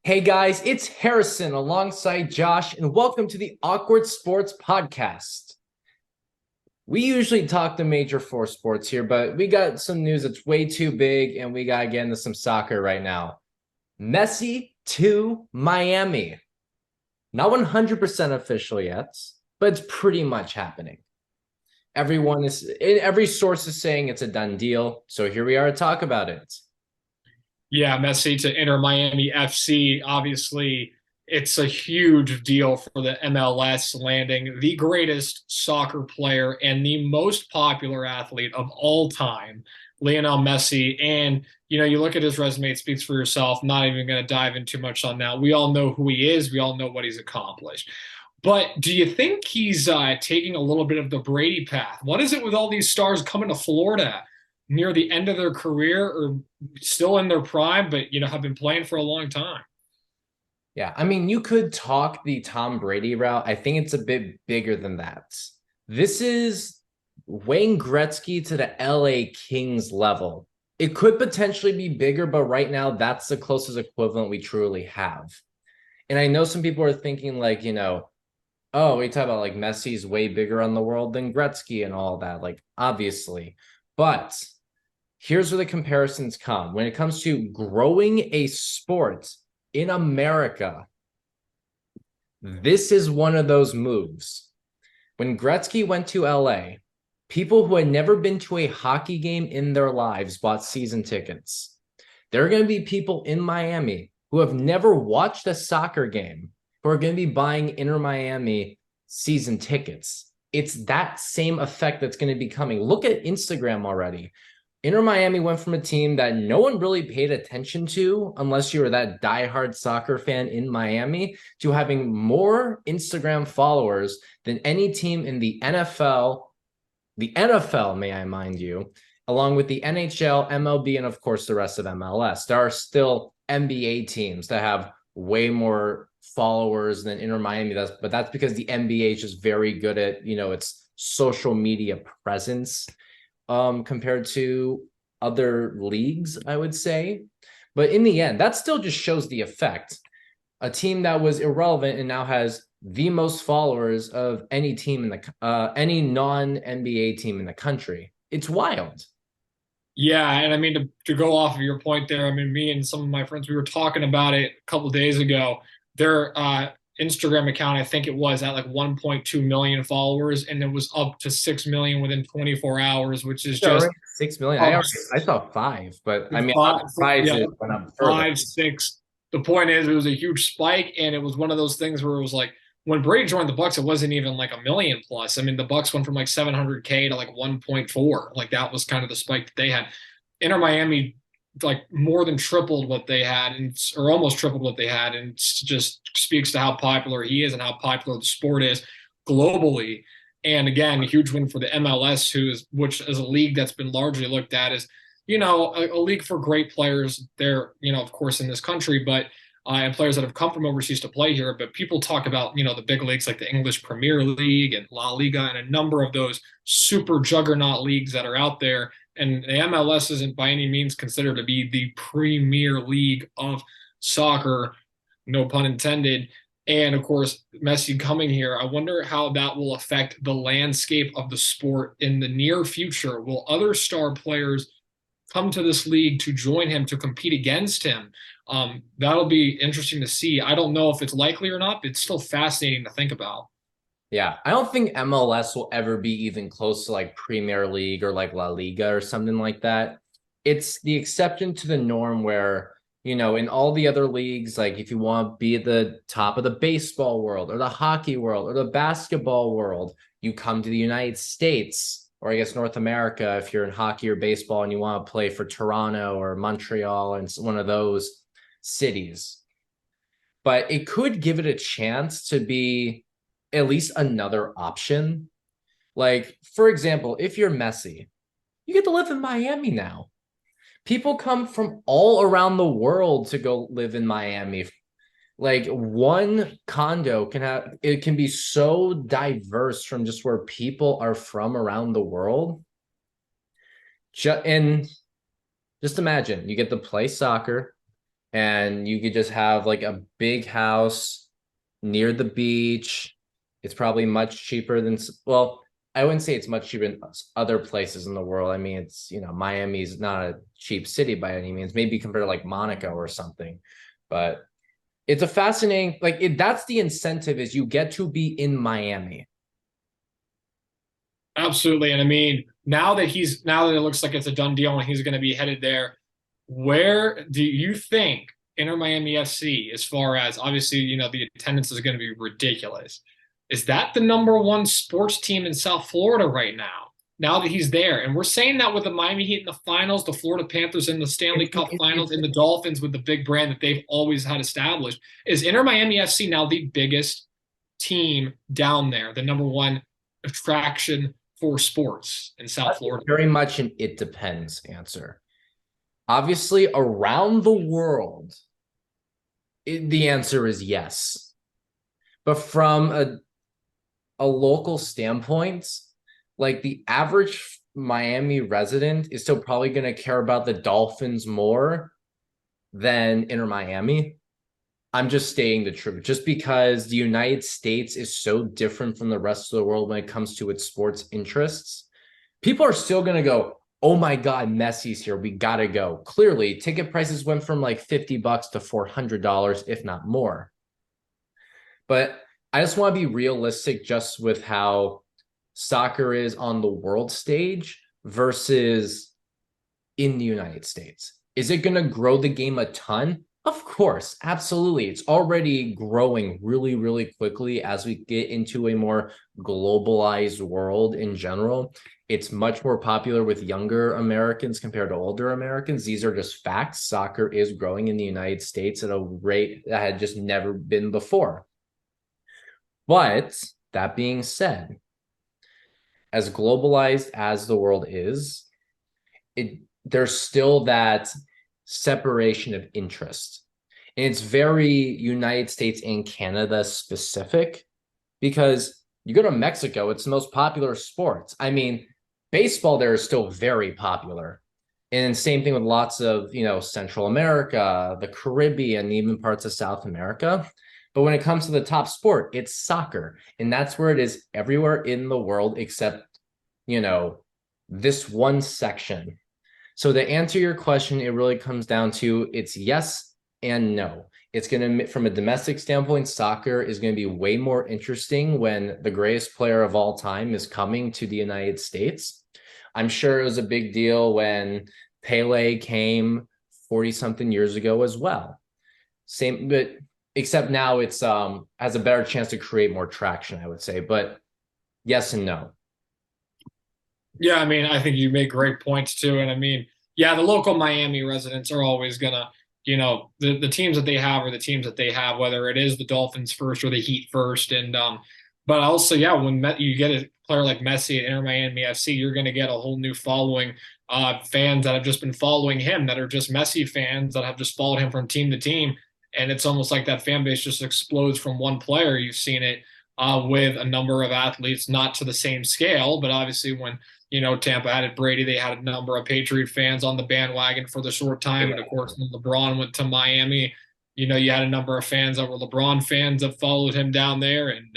Hey guys, it's Harrison alongside Josh, and welcome to the Awkward Sports Podcast. We usually talk the major four sports here, but we got some news that's way too big, and we got to get into some soccer right now. Messi to Miami. Not 100% official yet, but it's pretty much happening. Every source is saying it's a done deal, so here we are to talk about it. Yeah, Messi to enter Miami FC. Obviously, it's a huge deal for the MLS, landing the greatest soccer player and the most popular athlete of all time, Lionel Messi. And, you look at his resume, it speaks for yourself. Not even going to dive in too much on that. We all know who he is, we all know what he's accomplished. But do you think he's taking a little bit of the Brady path? What is it with all these stars coming to Florida near the end of their career or still in their prime, but have been playing for a long time? Yeah, I mean, you could talk the Tom Brady route. I think it's a bit bigger than that. This is Wayne Gretzky to the LA Kings level. It could potentially be bigger, but right now that's the closest equivalent we truly have. And I know some people are thinking like, oh, we talk about like Messi's way bigger on the world than Gretzky and all that, like obviously. But here's where the comparisons come. When it comes to growing a sport in America, this is one of those moves. When Gretzky went to LA, people who had never been to a hockey game in their lives bought season tickets. There are going to be people in Miami who have never watched a soccer game who are going to be buying Inter Miami season tickets. It's that same effect that's going to be coming. Look at Instagram already. Inter Miami went from a team that no one really paid attention to, unless you were that diehard soccer fan in Miami, to having more Instagram followers than any team in the NFL, may I mind you, along with the NHL, MLB, and of course the rest of MLS. There are still NBA teams that have way more followers than Inter Miami does, but that's because the NBA is just very good at, its social media presence compared to other leagues, I would say. But in the end, that still just shows the effect. A team that was irrelevant and now has the most followers of any team in the any non NBA team in the country. It's wild. Yeah, and I mean to go off of your point there, I mean me and some of my friends we were talking about it a couple days ago. Their Instagram account, I think it was at like 1.2 million followers, and it was up to 6 million within 24 hours, which is Yeah, just already 6 million. up I saw five, but I mean, I'm five, surprised yeah, it went up further. 5, 6. The point is, it was a huge spike, and it was one of those things where it was like when Brady joined the Bucks, it wasn't even like a million plus. I mean, the Bucks went from like 700K to like 1.4. Like that was kind of the spike that they had. Inter Miami like more than tripled what they had, and or almost tripled what they had, and just speaks to how popular he is and how popular the sport is globally. And again, a huge win for the MLS, which is a league that's been largely looked at as a league for great players there, of course, in this country, but and players that have come from overseas to play here. But people talk about, the big leagues like the English Premier League and La Liga and a number of those super juggernaut leagues that are out there. And the MLS isn't by any means considered to be the premier league of soccer, no pun intended. And of course, Messi coming here, I wonder how that will affect the landscape of the sport in the near future. Will other star players come to this league to join him to compete against him? That'll be interesting to see. I don't know if it's likely or not, but it's still fascinating to think about. Yeah, I don't think MLS will ever be even close to like Premier League or like La Liga or something like that. It's the exception to the norm where, in all the other leagues, like if you want to be at the top of the baseball world or the hockey world or the basketball world, you come to the United States or I guess North America if you're in hockey or baseball and you want to play for Toronto or Montreal and one of those cities. But it could give it a chance to be at least another option. Like, for example, if you're Messi, you get to live in Miami now. People come from all around the world to go live in Miami. Like one condo can be so diverse from just where people are from around the world. And just imagine you get to play soccer, and you could just have like a big house near the beach. It's probably much cheaper than, well, I wouldn't say it's much cheaper than other places in the world. I mean, it's, Miami's not a cheap city by any means, maybe compared to like Monaco or something. But it's a fascinating, like, that's the incentive, is you get to be in Miami. Absolutely. And I mean, now that it looks like it's a done deal and he's going to be headed there, where do you think Inter Miami FC, as far as obviously, the attendance is going to be ridiculous. Is that the number one sports team in South Florida right now? Now that he's there. And we're saying that with the Miami Heat in the finals, the Florida Panthers in the Stanley Cup finals, and the Dolphins with the big brand that they've always had established. Is Inter Miami FC now the biggest team down there, the number one attraction for sports in South Florida? Very much an it depends answer. Obviously, around the world, the answer is yes. But from a local standpoint, like the average Miami resident is still probably going to care about the Dolphins more than Inter Miami. I'm just stating the truth, just because the United States is so different from the rest of the world when it comes to its sports interests. People are still going to go, oh my God, Messi's here. We got to go. Clearly, ticket prices went from like $50 to $400, if not more. But I just want to be realistic just with how soccer is on the world stage versus in the United States. Is it going to grow the game a ton? Of course, absolutely. It's already growing really, really quickly as we get into a more globalized world in general. It's much more popular with younger Americans compared to older Americans. These are just facts. Soccer is growing in the United States at a rate that had just never been before. But that being said, as globalized as the world is, there's still that separation of interest. And it's very United States and Canada specific, because you go to Mexico, it's the most popular sports. I mean, baseball there is still very popular. And same thing with lots of, Central America, the Caribbean, even parts of South America. But when it comes to the top sport, it's soccer. And that's where it is everywhere in the world except, this one section. So to answer your question, it really comes down to it's yes and no. It's going to, from a domestic standpoint, soccer is going to be way more interesting when the greatest player of all time is coming to the United States. I'm sure it was a big deal when Pele came 40 something years ago as well. Same, but except now it's has a better chance to create more traction, I would say. But yes and no. Yeah, I mean, I think you make great points too. And I mean, yeah, the local Miami residents are always gonna, the teams that they have are the teams that they have, whether it is the Dolphins first or the Heat first. And but also, yeah, when you get a player like Messi at Inter Miami FC, you're gonna get a whole new following, fans that have just been following him, that are just Messi fans that have just followed him from team to team. And it's almost like that fan base just explodes from one player. You've seen it with a number of athletes, not to the same scale, but obviously when Tampa added Brady, they had a number of Patriot fans on the bandwagon for the short time. And of course, when LeBron went to Miami, you had a number of fans that were LeBron fans that followed him down there. And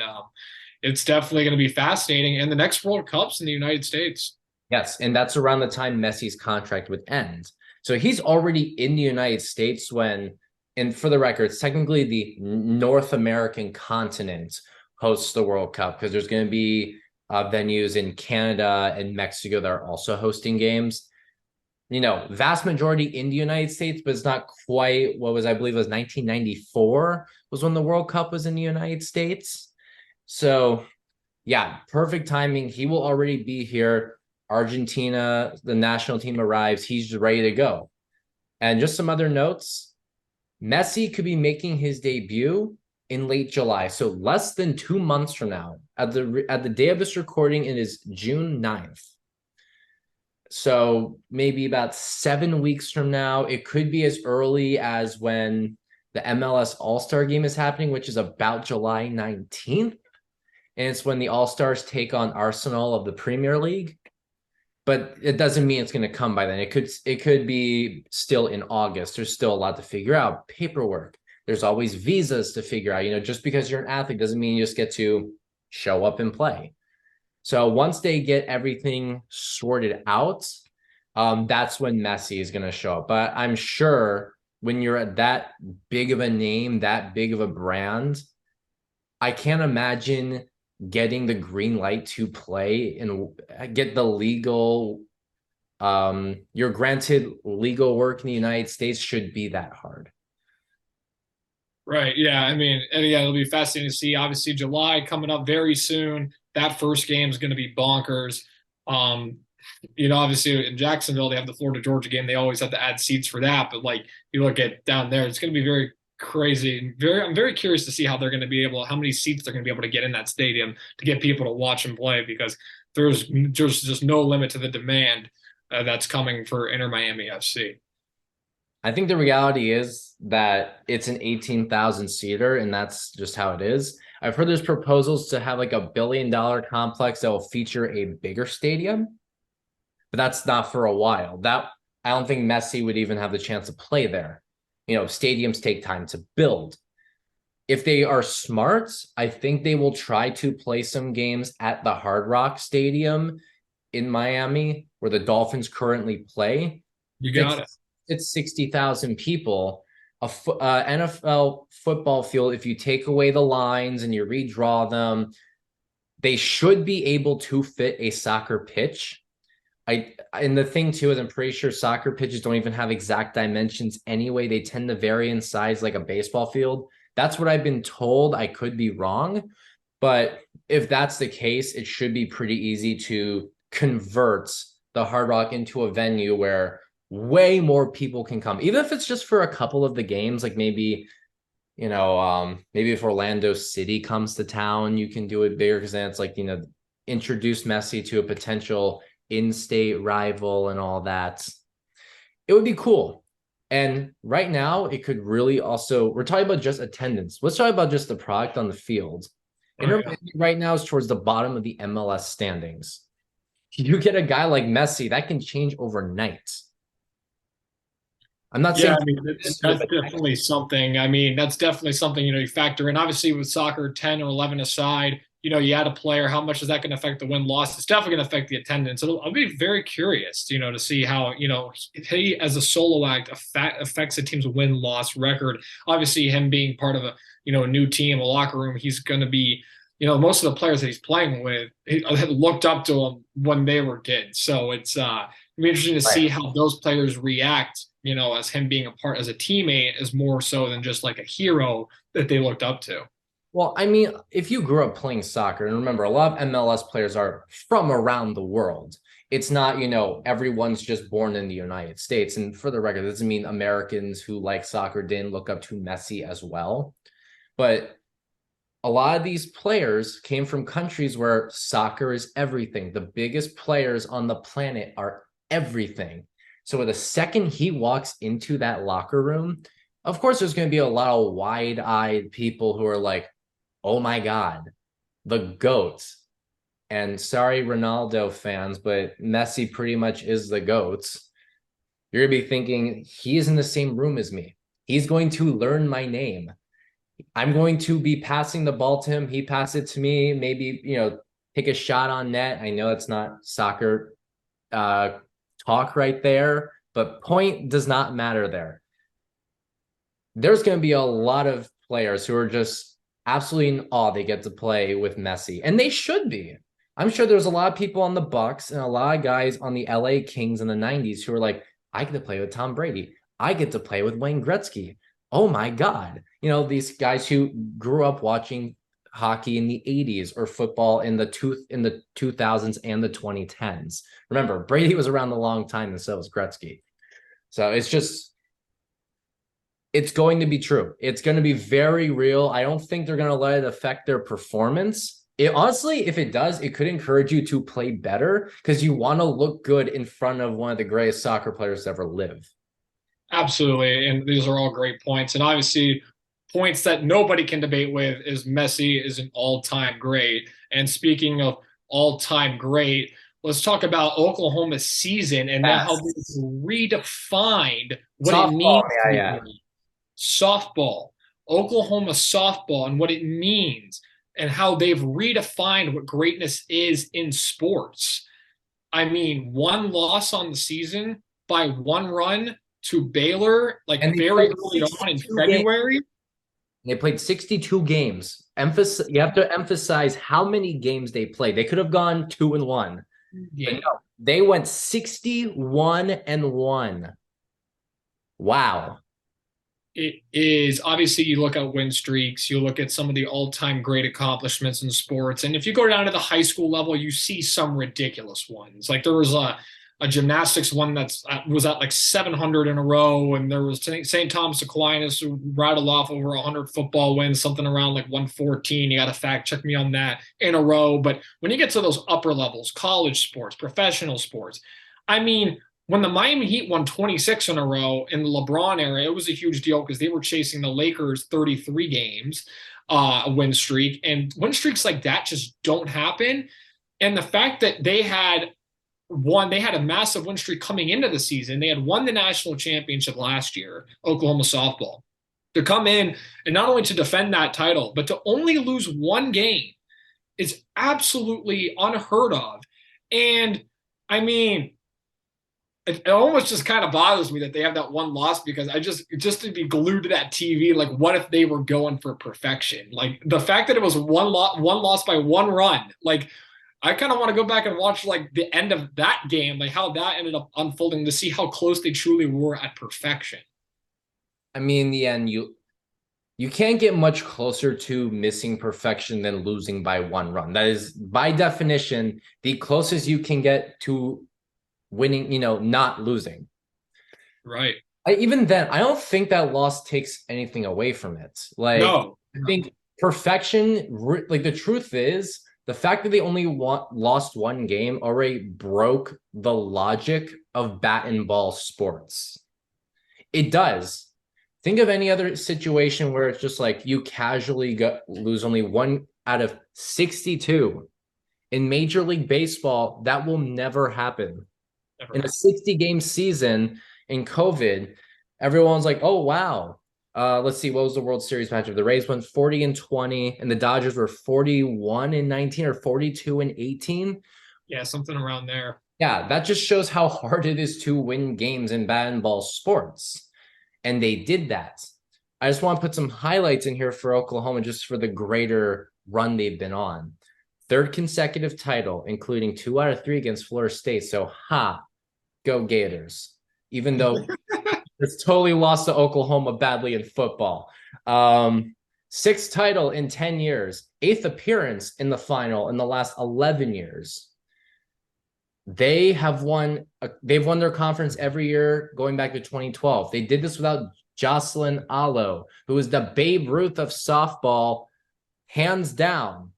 it's definitely going to be fascinating. And the next World Cup's in the United States. Yes, and that's around the time Messi's contract would end. So he's already in the United States when, and for the record, it's technically the North American continent hosts the World Cup, because there's going to be venues in Canada and Mexico that are also hosting games. Vast majority in the United States, but it's not quite what was, I believe, it was 1994 was when the World Cup was in the United States. So, yeah, perfect timing. He will already be here. Argentina, the national team arrives. He's ready to go. And just some other notes. Messi could be making his debut in late July, so less than 2 months from now. At the day of this recording, it is June 9th. So maybe about 7 weeks from now, it could be as early as when the MLS All-Star game is happening, which is about July 19th. And it's when the All-Stars take on Arsenal of the Premier League. but it doesn't mean it's going to come by then. It could be still in August. There's still a lot to figure out. Paperwork. There's always visas to figure out. Just because you're an athlete doesn't mean you just get to show up and play. So once they get everything sorted out, that's when Messi is going to show up. But I'm sure when you're at that big of a name, that big of a brand, I can't imagine getting the green light to play and get the legal you're granted legal work in the United States should be that hard. Right. Yeah. I mean, and yeah, it'll be fascinating to see. Obviously, July coming up very soon. That first game is going to be bonkers. Um, obviously in Jacksonville, they have the Florida Georgia game. They always have to add seats for that. But like you look at down there, it's going to be very crazy. I'm very curious to see how they're going to be how many seats they're going to be able to get in that stadium to get people to watch and play because there's just no limit to the demand that's coming for Inter Miami FC. I think the reality is that it's an 18,000 seater, and that's just how it is. I've heard there's proposals to have like $1 billion complex that will feature a bigger stadium, but that's not for a while. That I don't think Messi would even have the chance to play there. Stadiums take time to build. If they are smart, I think they will try to play some games at the Hard Rock Stadium in Miami, where the Dolphins currently play. You got it. It's 60,000 people. NFL football field, if you take away the lines and you redraw them, they should be able to fit a soccer pitch. And the thing too is I'm pretty sure soccer pitches don't even have exact dimensions anyway. They tend to vary in size like a baseball field. That's what I've been told. I could be wrong, but if that's the case, it should be pretty easy to convert the Hard Rock into a venue where way more people can come, even if it's just for a couple of the games. Like maybe maybe if Orlando City comes to town, you can do it bigger because then it's like introduce Messi to a potential in-state rival and all that. It would be cool. And right now, it could really also, we're talking about just attendance. Let's talk about just the product on the field. Inter Miami right now is towards the bottom of the MLS standings. You get a guy like Messi, that can change overnight. I'm not saying I mean, that's definitely something. I mean, that's definitely something, you factor in. Obviously, with soccer, 10 or 11 aside, you add a player, how much is that going to affect the win-loss? It's definitely going to affect the attendance. I'll be very curious, to see how, he as a solo act affects a team's win-loss record. Obviously, him being part of a new team, a locker room, he's going to be, most of the players that he's playing with had looked up to him when they were kids. So it's it'll be interesting to see how those players react, as him being as a teammate is more so than just like a hero that they looked up to. Well, I mean, if you grew up playing soccer, and remember, a lot of MLS players are from around the world. It's not, everyone's just born in the United States. And for the record, it doesn't mean Americans who like soccer didn't look up to Messi as well. But a lot of these players came from countries where soccer is everything. The biggest players on the planet are everything. So the second he walks into that locker room, of course, there's going to be a lot of wide-eyed people who are like, oh my God, the GOAT. And sorry, Ronaldo fans, but Messi pretty much is the GOAT. You're going to be thinking, he is in the same room as me. He's going to learn my name. I'm going to be passing the ball to him. He passes it to me. Maybe, take a shot on net. I know it's not soccer talk right there, but point does not matter there. There's going to be a lot of players who are just absolutely in awe they get to play with Messi, and they should be. I'm sure there's a lot of people on the Bucks and a lot of guys on the LA Kings in the 90s who are like, I get to play with Tom Brady. I get to play with Wayne Gretzky. Oh my God. These guys who grew up watching hockey in the 80s or football in the 2000s and the 2010s. Remember, Brady was around a long time and so was Gretzky. So it's going to be true. It's going to be very real. I don't think they're going to let it affect their performance. Honestly, if it does, it could encourage you to play better because you want to look good in front of one of the greatest soccer players to ever live. Absolutely. And these are all great points. And obviously, points that nobody can debate with is Messi is an all-time great. And speaking of all-time great, let's talk about Oklahoma's season and then how Yes. they've redefined what it Softball. means to Yeah, be yeah. great. Softball, Oklahoma softball, and what it means, and how they've redefined what greatness is in sports. I mean, one loss on the season by one run to Baylor, And like they very played early on in 62 games. February. They played 62 games. You have to emphasize how many games they played. They could have gone 2-1. But Game. no, they went 61-1. Wow. It is obviously you look at win streaks, you look at some of the all-time great accomplishments in sports, and if you go down to the high school level, you see some ridiculous ones. Like there was a gymnastics one that's was at like 700 in a row, and there was St. Thomas Aquinas who rattled off over 100 football wins, something around like 114. You got to fact check me on that in a row. But when you get to those upper levels, college sports, professional sports, I mean, when the Miami Heat won 26 in a row in the LeBron era, it was a huge deal because they were chasing the Lakers 33 games win streak, and win streaks like that just don't happen. And the fact that they had a massive win streak coming into the season. They had won the national championship last year, Oklahoma softball. To come in and not only to defend that title, but to only lose one game is absolutely unheard of. And I mean, it almost just kind of bothers me that they have that one loss because I just to be glued to that TV, like what if they were going for perfection? Like the fact that it was one loss by one run, like I kind of want to go back and watch like the end of that game, like how that ended up unfolding to see how close they truly were at perfection. I mean, in the end, you can't get much closer to missing perfection than losing by one run. That is, by definition, the closest you can get to winning, not losing. Right. Even then, I don't think that loss takes anything away from it. Like, No. I think perfection, like the truth is, the fact that they only lost one game already broke the logic of bat and ball sports. It does. Think of any other situation where it's just like you casually lose only one out of 62. In Major League Baseball, that will never happen. Never. In a 60-game season in COVID, everyone's like, oh, wow. Let's see, what was the World Series matchup? The Rays went 40-20, and the Dodgers were 41-19 or 42-18. Yeah, something around there. Yeah, that just shows how hard it is to win games in bat and ball sports. And they did that. I just want to put some highlights in here for Oklahoma just for the greater run they've been on. Third consecutive title, including 2 out of 3 against Florida State. So, go Gators. Even though it's totally lost to Oklahoma badly in football. Sixth title in 10 years. Eighth appearance in the final in the last 11 years. They've won their conference every year going back to 2012. They did this without Jocelyn Alo, who is the Babe Ruth of softball, hands down.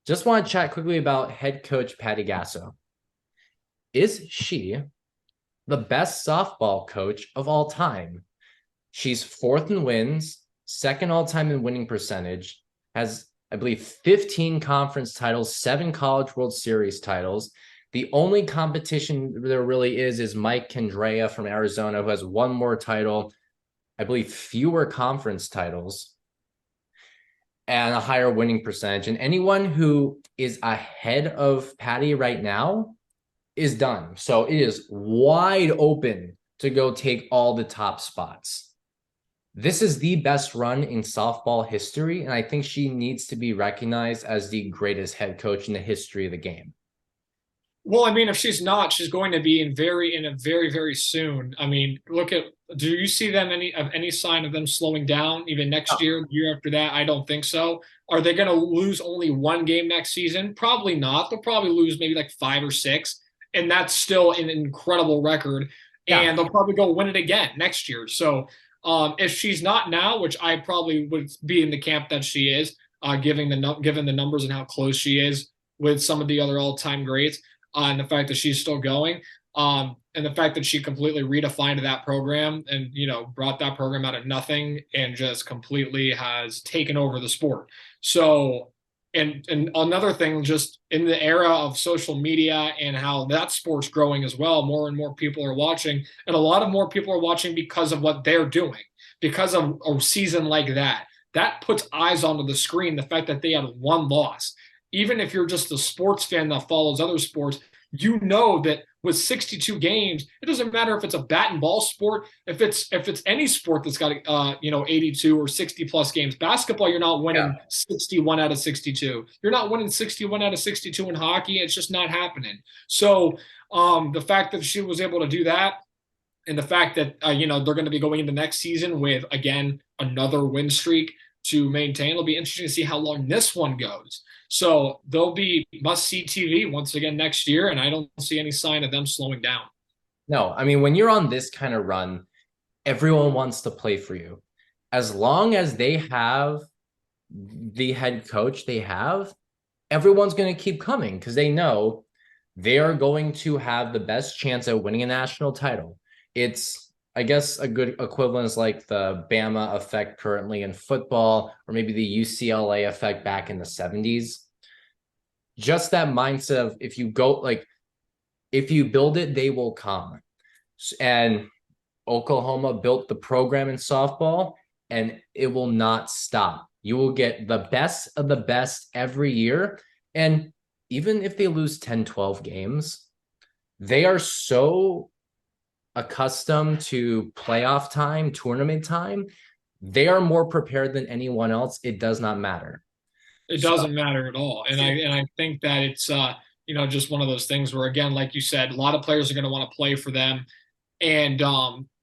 Just want to chat quickly about head coach Patty Gasso. Is she the best softball coach of all time? She's fourth in wins, second all time in winning percentage, has, I believe, 15 conference titles, 7 College World Series titles. The only competition there really is Mike Candrea from Arizona, who has one more title, I believe fewer conference titles, and a higher winning percentage. And anyone who is ahead of Patty right now is done. So it is wide open to go take all the top spots. This is the best run in softball history, and I think she needs to be recognized as the greatest head coach in the history of the game. Well, I mean, if she's not, she's going to be in a very, very soon. I mean, do you see any sign of them slowing down even next year, the year after that? I don't think so. Are they going to lose only one game next season? Probably not. They'll probably lose maybe like 5 or 6, and that's still an incredible record. Yeah. And they'll probably go win it again next year. So if she's not now, which I probably would be in the camp that she is, given the numbers and how close she is with some of the other all-time greats, and the fact that she's still going, and the fact that she completely redefined that program and brought that program out of nothing and just completely has taken over the sport. So and another thing, just in the era of social media and how that sport's growing as well, more and more people are watching, and a lot of more people are watching because of what they're doing, because of a season like that. That puts eyes onto the screen. The fact that they had one loss, even if you're just a sports fan that follows other sports, you know that with 62 games, it doesn't matter if it's a bat and ball sport, if it's any sport that's got 82 or 60 plus games. Basketball, you're not Yeah. winning 61 out of 62. You're not winning 61 out of 62 in hockey. It's just not happening. So the fact that she was able to do that, and the fact that they're going to be going into next season with again another win streak to maintain. It'll be interesting to see how long this one goes. So they'll be must see TV once again next year, and I don't see any sign of them slowing down. No, I mean, when you're on this kind of run, everyone wants to play for you. As long as they have the head coach they have, everyone's going to keep coming because they know they are going to have the best chance at winning a national title. It's, I guess, a good equivalent is like the Bama effect currently in football, or maybe the UCLA effect back in the 70s. Just that mindset of if you go, like, if you build it, they will come. And Oklahoma built the program in softball, and it will not stop. You will get the best of the best every year. And even if they lose 10, 12 games, they are so accustomed to playoff time, tournament time. They are more prepared than anyone else. It does not matter. It So, doesn't matter at all. And I think that it's just one of those things where, again, like you said, a lot of players are going to want to play for them. And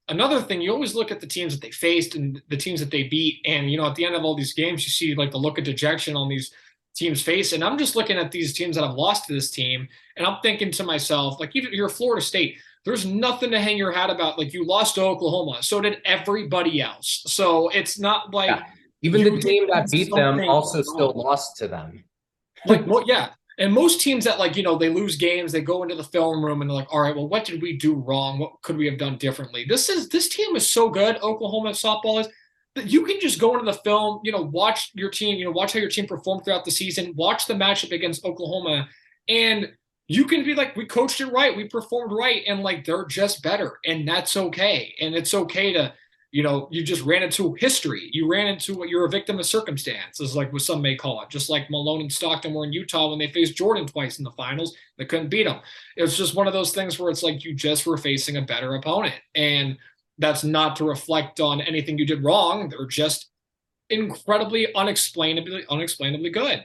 another thing, you always look at the teams that they faced and the teams that they beat, and at the end of all these games, you see like the look of dejection on these teams' face. And I'm just looking at these teams that have lost to this team, and I'm thinking to myself, like, even you're Florida State, there's nothing to hang your hat about. Like, you lost to Oklahoma, so did everybody else. So it's not like yeah, even you the did team that beat them something also still wrong. lost to them. Like, well, yeah. And most teams that they lose games, they go into the film room and they're like, all right, well, what did we do wrong? What could we have done differently? This team is so good, Oklahoma softball is, that you can just go into the film, watch your team, watch how your team performed throughout the season, watch the matchup against Oklahoma, and you can be like, we coached it right, we performed right, and like they're just better, and that's okay. And it's okay to you just ran into history. You ran into what you're a victim of circumstance, is like what some may call it. Just like Malone and Stockton were in Utah when they faced Jordan twice in the finals. They couldn't beat him. It's just one of those things where it's like you just were facing a better opponent. And that's not to reflect on anything you did wrong. They're just incredibly unexplainably good.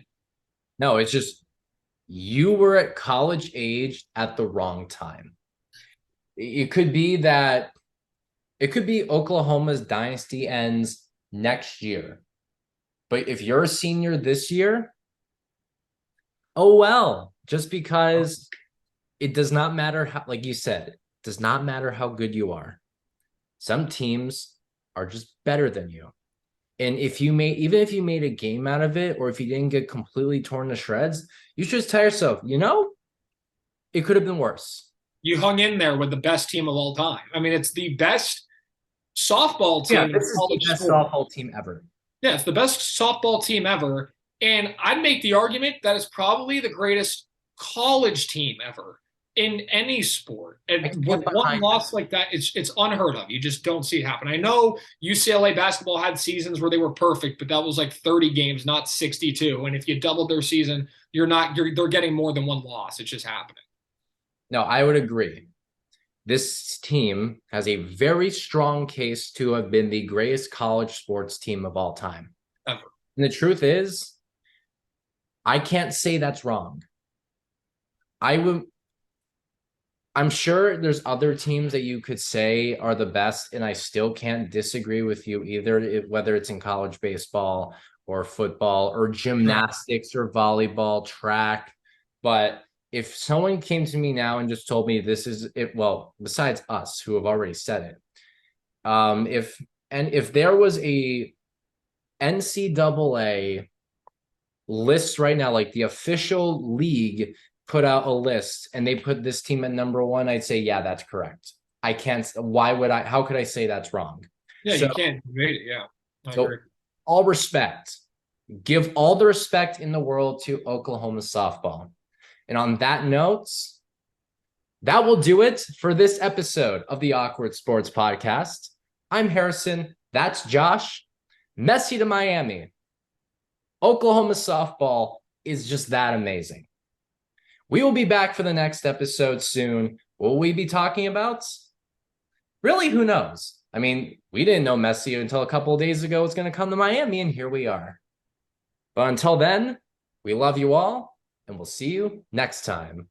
No, it's just you were at college age at the wrong time. It could be that it could be Oklahoma's dynasty ends next year. But if you're a senior this year, oh well, just because it does not matter how, like you said, it does not matter how good you are. Some teams are just better than you. And even if you made a game out of it, or if you didn't get completely torn to shreds, you should just tell yourself, it could have been worse. You hung in there with the best team of all time. I mean, it's the best softball Yeah, team in this is the college best sport. softball team ever. Yeah, it's the best softball team ever. And I'd make the argument that it's probably the greatest college team ever in any sport. I And can with get one behind loss like that, it's unheard of. You just don't see it happen. I know UCLA basketball had seasons where they were perfect, but that was like 30 games, not 62. And if you doubled their season, they're getting more than one loss. It's just happening. No, I would agree. This team has a very strong case to have been the greatest college sports team of all time. Ever. And the truth is, I can't say that's wrong. I would I'm sure there's other teams that you could say are the best, and I still can't disagree with you either, whether it's in college baseball or football or Sure. gymnastics or volleyball, track. But if someone came to me now and just told me this is it, well, besides us who have already said it, if there was a NCAA list right now, like the official league put out a list and they put this team at number one, I'd say, yeah, that's correct. I can't, how could I say that's wrong? Yeah, So, you can't debate it. Yeah, I so agree. all respect. Give all the respect in the world to Oklahoma softball. And on that note, that will do it for this episode of the Awkward Sports Podcast. I'm Harrison. That's Josh. Messi to Miami. Oklahoma softball is just that amazing. We will be back for the next episode soon. What will we be talking about? Really, who knows? I mean, we didn't know Messi until a couple of days ago was going to come to Miami, and here we are. But until then, we love you all, and we'll see you next time.